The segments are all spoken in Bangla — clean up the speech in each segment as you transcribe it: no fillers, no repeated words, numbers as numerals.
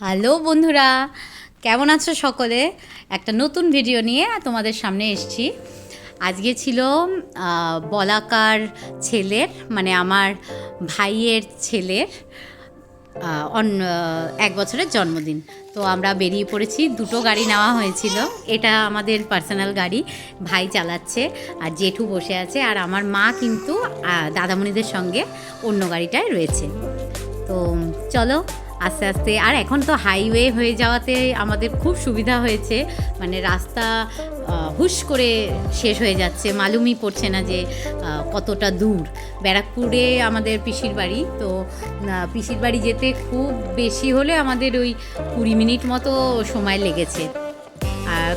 হ্যালো বন্ধুরা, কেমন আছো সকলে? একটা নতুন ভিডিও নিয়ে তোমাদের সামনে এসেছি। আজকে ছিল বলাকার ছেলের, মানে আমার ভাইয়ের ছেলের 1 বছরের জন্মদিন। তো আমরা বেরিয়ে পড়েছি, দুটো গাড়ি নেওয়া হয়েছিল। এটা আমাদের পার্সোনাল গাড়ি, ভাই চালাচ্ছে আর জেঠু বসে আছে, আর আমার মা কিন্তু দাদামণিদের সঙ্গে অন্য গাড়িটায় রয়েছে। তো চলো আস্তে আস্তে, আর এখন তো হাইওয়ে হয়ে যাওয়াতে আমাদের খুব সুবিধা হয়েছে, মানে রাস্তা হুশ করে শেষ হয়ে যাচ্ছে, মালুমই পড়ছে না যে কতটা দূর। ব্যারাকপুরে আমাদের পিসির বাড়ি, তো পিসির বাড়ি যেতে খুব বেশি হলে আমাদের ওই 20 মিনিট মতো সময় লেগেছে,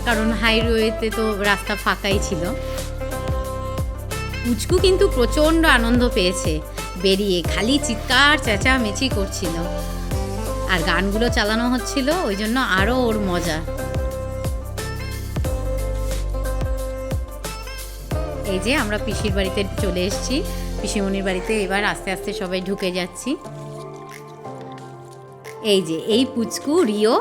কারণ হাইওয়েতে তো রাস্তা ফাঁকাই ছিল। পুচকু কিন্তু প্রচণ্ড আনন্দ পেয়েছে, বেরিয়ে খালি চিৎকার চেঁচামেচি করছিল, আর গানগুলো চালানো হচ্ছিল, ওই জন্য আরও ওর মজা। এই যে আমরা পিসির বাড়িতে চলে এসেছি, পিসিমণির বাড়িতে এবার আস্তে আস্তে সবাই ঢুকে যাচ্ছি। এই যে এই পুচকু রিও,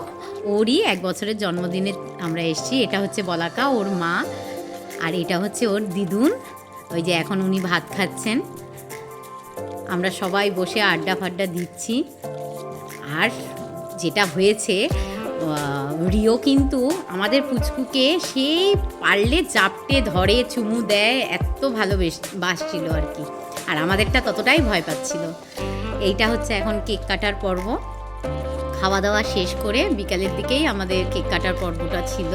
ওরই 1 বছরের জন্মদিনে আমরা এসেছি। এটা হচ্ছে বলাকা, ওর মা, আর এটা হচ্ছে ওর দিদুন। ওই যে এখন উনি ভাত খাচ্ছেন, আমরা সবাই বসে আড্ডা ফাড্ডা দিচ্ছি। আর যেটা হয়েছে, রিও কিন্তু আমাদের পুচকুকে সেই পারলে চাপটে ধরে চুমু দেয়, এত ভালোবাসছিল আর কি, আর আমাদেরটা ততটাই ভয় পাচ্ছিল। এইটা হচ্ছে এখন কেক কাটার পর্ব। খাওয়া দাওয়া শেষ করে বিকালের দিকেই আমাদের কেক কাটার পর্বটা ছিল,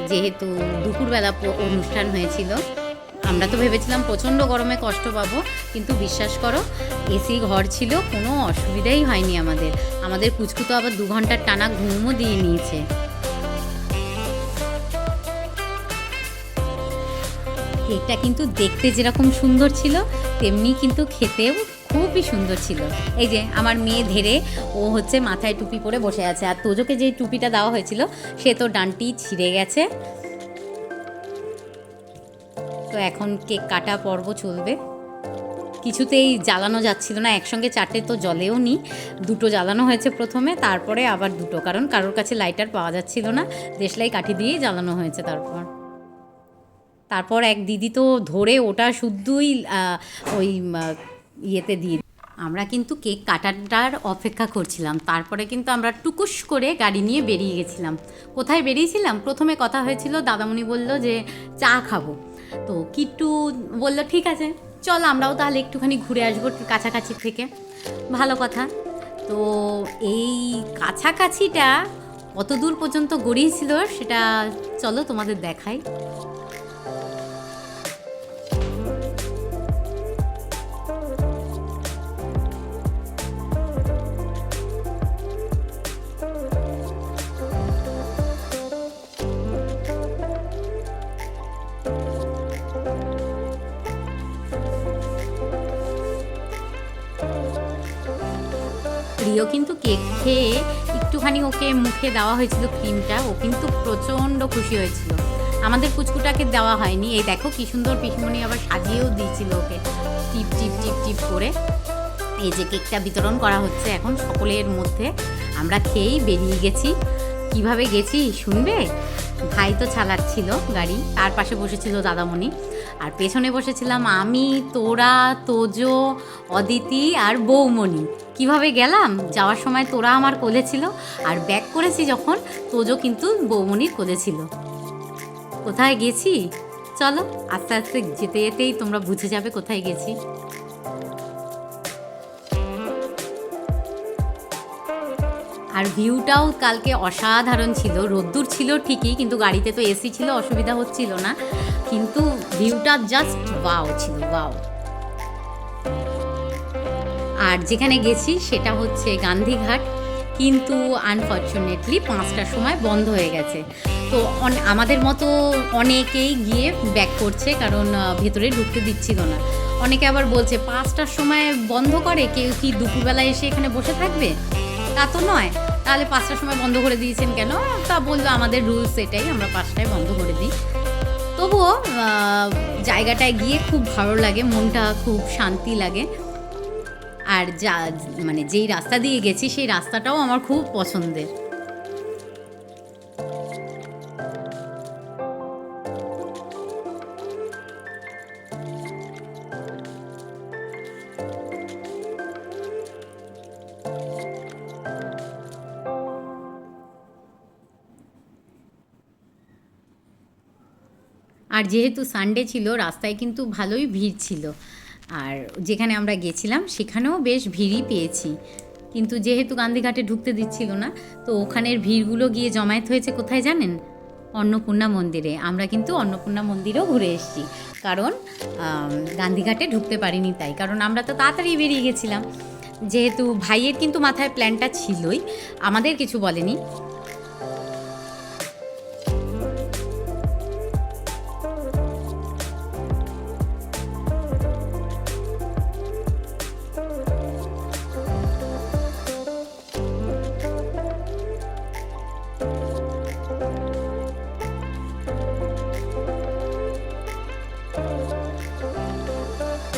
যেহেতু দুপুরবেলা অনুষ্ঠান হয়েছিল। আমরা তো ভেবেছিলাম প্রচণ্ড গরমে কষ্ট পাবো, কিন্তু বিশ্বাস করো এসি ঘর ছিল, কোনো অসুবিধাই হয়নি আমাদের পুচকু তো আবার 2 ঘন্টার টানা ঘুমও দিয়ে নিয়েছে। কেকটা কিন্তু দেখতে যেরকম সুন্দর ছিল, তেমনি কিন্তু খেতেও খুবই সুন্দর ছিল। এই যে আমার মেয়ে ধেরে, ও হচ্ছে মাথায় টুপি পরে বসে আছে, আর তোজোকে যে টুপিটা দেওয়া হয়েছিল সে তো ডানটি ছিঁড়ে গেছে। তো এখন কেক কাটা পর্ব চলবে, কিছুতেই জ্বালানো যাচ্ছিল না, একসঙ্গে 4টে তো জ্বলেও নি, 2টো জ্বালানো হয়েছে প্রথমে, তারপরে আবার 2টো, কারণ কারোর কাছে লাইটার পাওয়া যাচ্ছিল না, দেশলাই কাঠি দিয়েই জ্বালানো হয়েছে। তারপর এক দিদি তো ধরে ওটা শুদ্ধই ওই ইয়েতে দিয়ে। আমরা কিন্তু কেক কাটাটার অপেক্ষা করছিলাম, তারপরে কিন্তু আমরা টুকুস করে গাড়ি নিয়ে বেরিয়ে গেছিলাম। কোথায় বেরিয়েছিলাম? প্রথমে কথা হয়েছিল, দাদামণি বলল যে চা খাবো, তো কিট্টু বলল ঠিক আছে চল আমরাও তাহলে একটুখানি ঘুরে আসবো কাছাকাছি থেকে। ভালো কথা। তো এই কাছাকাছিটা কত দূর পর্যন্ত গড়িয়েছিল সেটা চলো তোমাদের দেখাই। রিও কিন্তু কেক খেয়ে একটুখানি ওকে মুখে দেওয়া হয়েছিল ক্রিমটা, ও কিন্তু প্রচণ্ড খুশি হয়েছিল। আমাদের পুচকুটাকে দেওয়া হয়নি। এই দেখো কি সুন্দর পিসমণি আবার সাজিয়েও দিয়েছিল ওকে, টিপ টিপ টিপ টিপ করে। এই যে কেকটা বিতরণ করা হচ্ছে এখন সকলের মধ্যে। আমরা খেয়েই বেরিয়ে গেছি। কিভাবে গেছি শুনবে? ভাই তো চালাচ্ছিল গাড়ি, তার পাশে বসেছিল দাদামণি, আর পেছনে বসেছিলাম আমি, তোরা, তোজো, অদিতি আর বৌমণি। কিভাবে গেলাম? যাওয়ার সময় তোরা আমার কোলে ছিল, আর ব্যাক করেছি যখন তোজো কিন্তু বৌমণির কোলে ছিল। কোথায় গেছি চলো আস্তে আস্তে যেতে যেতেই তোমরা বুঝে যাবে কোথায় গেছি। আর ভিউটাও কালকে অসাধারণ ছিল, রোদ্দুর ছিল ঠিকই, কিন্তু গাড়িতে তো এসি ছিল, অসুবিধা হচ্ছিল না, কিন্তু ভিউটা জাস্ট ওয়াও ছিল, ওয়াও। আর যেখানে গেছি সেটা হচ্ছে গান্ধীঘাট, কিন্তু আনফর্চুনেটলি 5টার সময় বন্ধ হয়ে গেছে। তো আমাদের মতো অনেকেই গিয়ে ব্যাক করছে, কারণ ভেতরে ঢুকতে দিচ্ছিল না। অনেকে আবার বলছে 5টার সময় বন্ধ করে, কেউ কি দুপুরবেলা এসে এখানে বসে থাকবে? তা তো নয়, তাহলে 5টার সময় বন্ধ করে দিয়েছেন কেন? তা বললো আমাদের রুলস এটাই, আমরা 5টায় বন্ধ করে দিই। তবুও জায়গাটায় গিয়ে খুব ভালো লাগে, মনটা খুব শান্তি লাগে। আর যা মানে যেই রাস্তা দিয়ে গেছি সেই রাস্তাটাও আমার খুব পছন্দের। আর যেহেতু সানডে ছিল রাস্তায় কিন্তু ভালোই ভিড় ছিল, আর যেখানে আমরা গেছিলাম সেখানেও বেশ ভিড়ই পেয়েছি। কিন্তু যেহেতু গান্ধীঘাটে ঢুকতে দিচ্ছিল না, তো ওখানের ভিড়গুলো গিয়ে জমায়েত হয়েছে কোথায় জানেন? অন্নপূর্ণা মন্দিরে। আমরা কিন্তু অন্নপূর্ণা মন্দিরেও ঘুরে এসেছি, কারণ গান্ধীঘাটে ঢুকতে পারিনি তাই, কারণ আমরা তো তাড়াতাড়ি বেরিয়ে গেছিলাম। যেহেতু ভাইয়ের কিন্তু মাথায় প্ল্যানটা ছিলই, আমাদের কিছু বলেনি।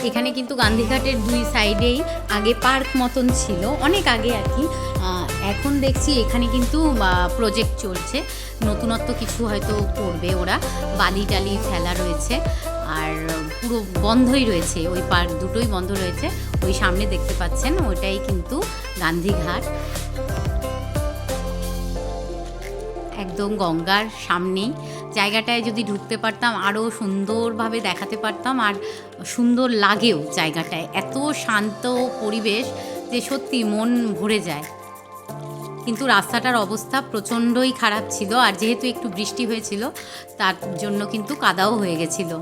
এখানে কিন্তু গান্ধীঘাটের দুই সাইডেই আগে পার্ক মতন ছিল, অনেক আগে আর কি। এখন দেখছি এখানে কিন্তু প্রজেক্ট চলছে, নতুনত্ব কিছু হয়তো করবে ওরা, বালি টালি ফেলা রয়েছে, আর পুরো বন্ধই রয়েছে, ওই পার্ক দুটোই বন্ধ রয়েছে। ওই সামনে দেখতে পাচ্ছেন ওইটাই কিন্তু গান্ধীঘাট, একদম গঙ্গার সামনেই। জায়গাটায় যদি ঢুকতে পারতাম আরও সুন্দরভাবে দেখাতে পারতাম, আর সুন্দর লাগেও জায়গাটায়, এত শান্ত পরিবেশ যে সত্যি মন ভরে যায়। কিন্তু রাস্তাটার অবস্থা প্রচণ্ডই খারাপ ছিল, আর যেহেতু একটু বৃষ্টি হয়েছিল তার জন্য কিন্তু কাদাও হয়ে গেছিলো।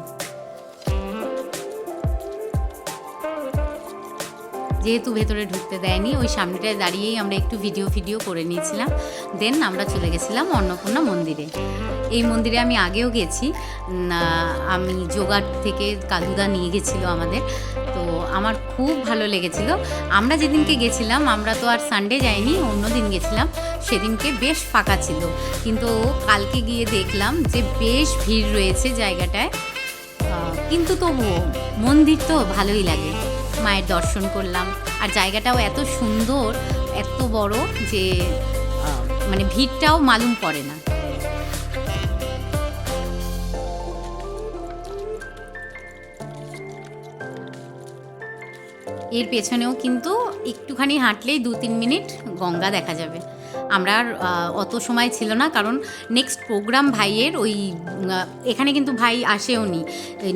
যেহেতু ভেতরে ঢুকতে দেয়নি, ওই সামনেটায় দাঁড়িয়েই আমরা একটু ভিডিও করে নিয়েছিলাম। দেন আমরা চলে গেছিলাম অন্নপূর্ণা মন্দিরে। এই মন্দিরে আমি আগেও গেছি, আমি জোগাড় থেকে কালুদা নিয়ে গেছিলো আমাদের, তো আমার খুব ভালো লেগেছিল। আমরা যেদিনকে গেছিলাম, আমরা তো আর সানডে যাইনি, অন্য দিন গেছিলাম, সেদিনকে বেশ ফাঁকা ছিল, কিন্তু কালকে গিয়ে দেখলাম যে বেশ ভিড় রয়েছে জায়গাটায়। কিন্তু তবুও মন্দির তো ভালোই লাগে, মায়ের দর্শন করলাম, আর জায়গাটাও এত সুন্দর, এত বড় যে মানে ভিড়টাও মালুম পড়ে না। এর পেছনেও কিন্তু একটুখানি হাঁটলেই 2-3 মিনিট গঙ্গা দেখা যাবে। আমরা আর অত সময় ছিল না, কারণ নেক্সট প্রোগ্রাম ভাইয়ের ওই এখানে কিন্তু ভাই আসেও নি,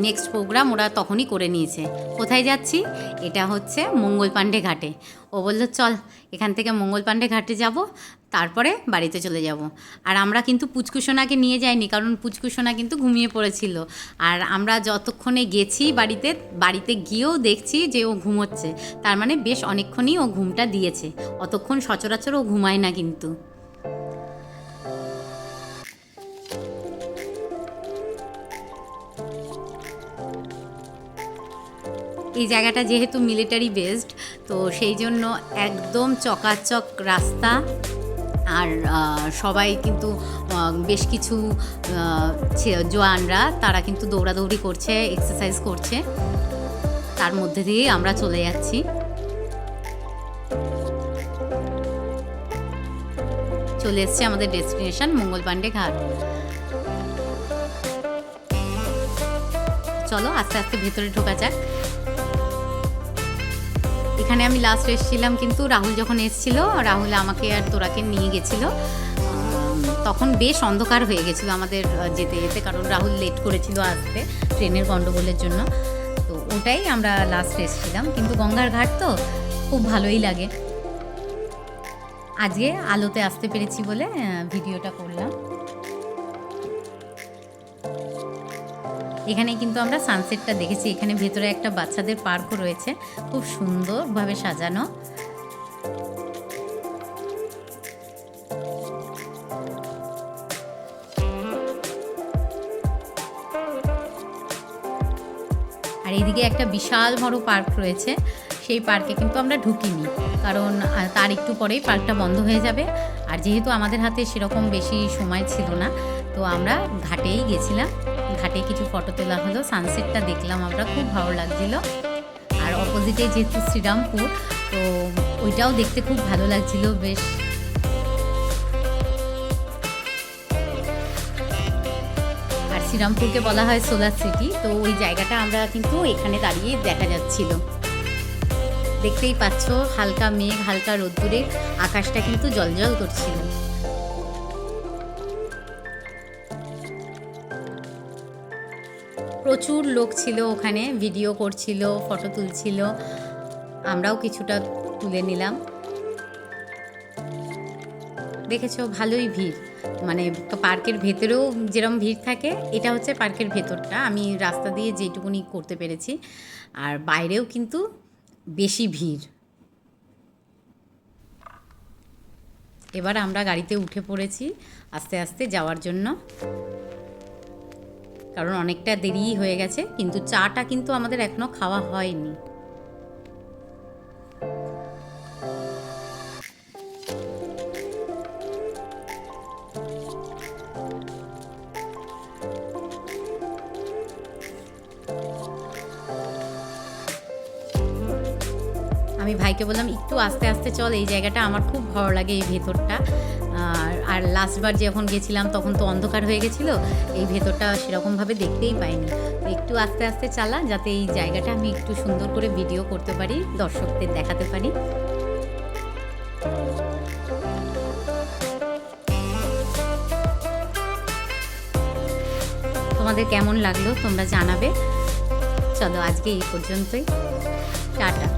নেক্সট প্রোগ্রাম ওরা তখনই করে নিয়েছে। কোথায় যাচ্ছি? এটা হচ্ছে মঙ্গল পাণ্ডে ঘাটে। ও বলল চল এখান থেকে মঙ্গল পাণ্ডে ঘাটে যাব, তারপরে বাড়িতে চলে যাব। আর আমরা কিন্তু পুচকুসোনাকে নিয়ে যাইনি, কারণ পুচকুসোনা কিন্তু ঘুমিয়ে পড়েছিল। আর আমরা যতক্ষণে গেছি বাড়িতে গিয়েও দেখছি যে ও ঘুমোচ্ছে, তার মানে বেশ অনেকক্ষণই ও ঘুমটা দিয়েছে। অতক্ষণ সচরাচর ও ঘুমায় না কিন্তু। এই জায়গাটা যেহেতু মিলিটারি বেসড, তো সেই জন্য একদম চকাচক রাস্তা, আর সবাই কিন্তু বেশ কিছু জওয়ানরা তারা কিন্তু দৌড়াদৌড়ি করছে, এক্সারসাইজ করছে, তার মধ্যে দিয়েই আমরা চলে যাচ্ছি। চলে এসছে আমাদের ডেস্টিনেশন মঙ্গল পাণ্ডে ঘাট। চলো আস্তে আস্তে ভেতরে ঢোকা যাক। এখানে আমি লাস্ট এসেছিলাম, কিন্তু রাহুল যখন এসেছিল, রাহুল আমাকে আর তোরাকে নিয়ে গেছিল, তখন বেশ অন্ধকার হয়ে গেছিলো আমাদের যেতে যেতে, কারণ রাহুল লেট করেছিল আসতে ট্রেনের গন্ডগোলের জন্য। তো ওটাই আমরা লাস্ট এসেছিলাম, কিন্তু গঙ্গার ঘাট তো খুব ভালোই লাগে। আজকে আলোতে আসতে পেরেছি বলে ভিডিওটা করলাম। এখানে কিন্তু আমরা সানসেটটা দেখেছি। এখানে ভেতরে একটা বাচ্চাদের পার্কও রয়েছে, খুব সুন্দরভাবে সাজানো। আর এইদিকে একটা বিশাল বড় পার্ক রয়েছে, সেই পার্কে কিন্তু আমরা ঢুকিনি, কারণ তার একটু পরেই পার্কটা বন্ধ হয়ে যাবে। আর যেহেতু আমাদের হাতে সেরকম বেশি সময় ছিল না, তো আমরা ঘাটেই গেছিলাম। ঘাটে কিছু ফটো তোলা হলো, সানসেটটা দেখলাম আমরা, খুব ভালো লাগছিল। আর অপোজিটে যেহেতু শ্রীরামপুর, তো ওইটাও দেখতে খুব ভালো লাগছিল বেশ। আর শ্রীরামপুরকে বলা হয় সোলার সিটি, তো ওই জায়গাটা আমরা কিন্তু এখানে দাঁড়িয়ে দেখা যাচ্ছিল। দেখতেই পাচ্ছ হালকা মেঘ, হালকা রোদ্দুরে আকাশটা কিন্তু জ্বলজ্বল করছিল। প্রচুর লোক ছিল ওখানে, ভিডিও করছিল, ফটো তুলছিল, আমরাও কিছুটা তুলে নিলাম। দেখেছো ভালোই ভিড়, মানে পার্কের ভেতরেও যেরকম ভিড় থাকে, এটা হচ্ছে পার্কের ভেতরটা, আমি রাস্তা দিয়ে যেটুকুনি করতে পেরেছি। আর বাইরেও কিন্তু বেশি ভিড়। এবার আমরা গাড়িতে উঠে পড়েছি আস্তে আস্তে যাওয়ার জন্য, কারণ অনেকটা দেরিই হয়ে গেছে। কিন্তু চাটা কিন্তু আমাদের এখনো খাওয়া হয়নি। আমি ভাইকে বললাম একটু আস্তে আস্তে চল, এই জায়গাটা আমার খুব ভালো লাগে, এই ভেতরটা। আর লাস্টবার যখন গেছিলাম তখন তো অন্ধকার হয়ে গেছিলো, এই ভেতরটা সেরকমভাবে দেখতেই পাইনি। তো একটু আস্তে আস্তে চালা, যাতে এই জায়গাটা আমি একটু সুন্দর করে ভিডিও করতে পারি, দর্শকদের দেখাতে পারি। তোমাদের কেমন লাগলো তোমরা জানাবে। চলো আজকে এই পর্যন্তই, টাটা।